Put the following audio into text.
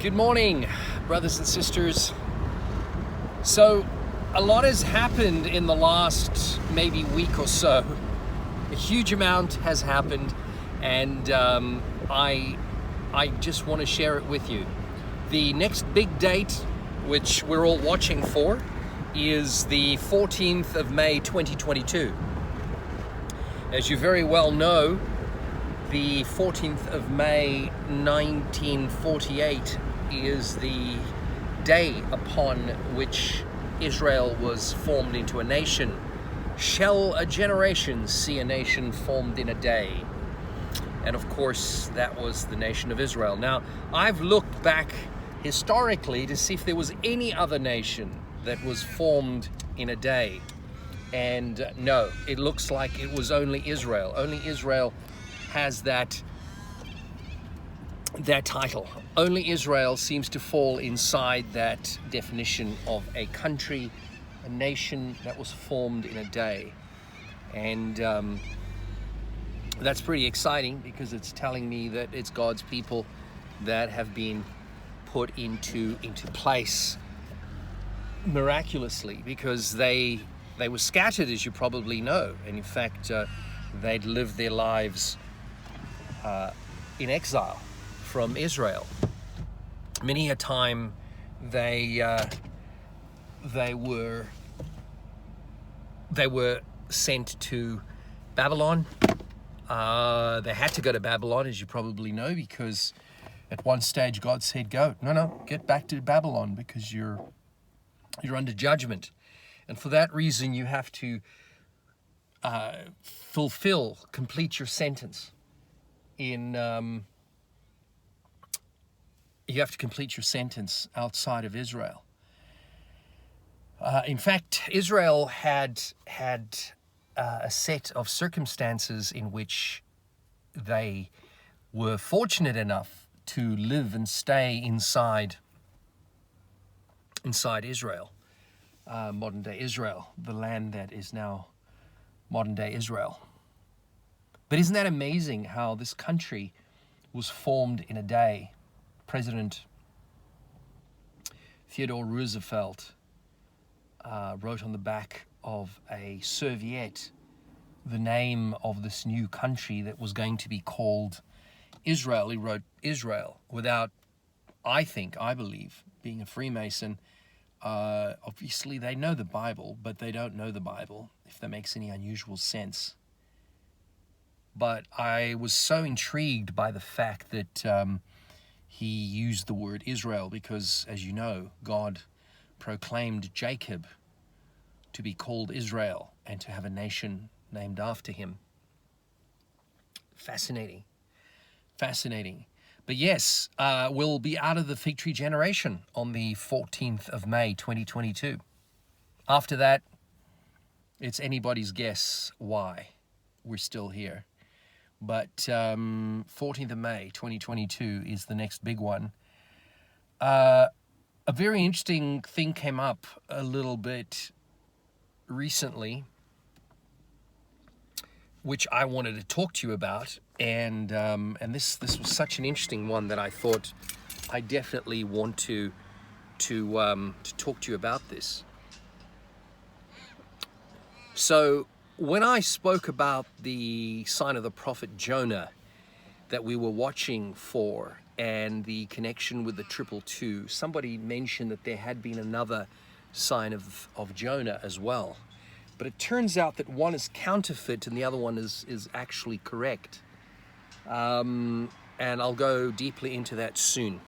Good morning, brothers and sisters. So, a lot has happened in the last maybe week or so. A huge amount has happened, and I just want to share it with you. The next big date, which we're all watching for, is the 14th of May 2022. As you very well know, the 14th of May 1948 is the day upon which Israel was formed into a nation. Shall a generation see a nation formed in a day? And of course, that was the nation of Israel. Now, I've looked back historically to see if there was any other nation that was formed in a day. And no, it looks like it was only Israel. Only Israel has that title. Only Israel seems to fall inside that definition of a country, a nation that was formed in a day. And that's pretty exciting, because it's telling me that it's God's people that have been put into place miraculously, because they were scattered, as you probably know. And in fact, they'd lived their lives in exile from Israel. Many a time they were sent to Babylon. They had to go to Babylon, as you probably know, because at one stage God said, No, get back to Babylon, because you're under judgment. And for that reason, you have to complete your sentence you have to complete your sentence outside of Israel. In fact, Israel had a set of circumstances in which they were fortunate enough to live and stay inside Israel, modern-day Israel, the land that is now modern-day Israel. But isn't that amazing how this country was formed in a day? President Theodore Roosevelt wrote on the back of a serviette the name of this new country that was going to be called Israel. He wrote Israel without, I believe, being a Freemason. Obviously, they know the Bible, but they don't know the Bible, if that makes any unusual sense. But I was so intrigued by the fact that he used the word Israel, because, as you know, God proclaimed Jacob to be called Israel and to have a nation named after him. Fascinating. But yes, we'll be out of the fig tree generation on the 14th of May 2022. After that, it's anybody's guess why we're still here. But 14th of May 2022 is the next big one. A very interesting thing came up a little bit recently, which I wanted to talk to you about, and this was such an interesting one that I thought I definitely want to talk to you about this. So, when I spoke about the sign of the prophet Jonah that we were watching for, and the connection with the 222, somebody mentioned that there had been another sign of Jonah as well. But it turns out that one is counterfeit and the other one is actually correct. And I'll go deeply into that soon.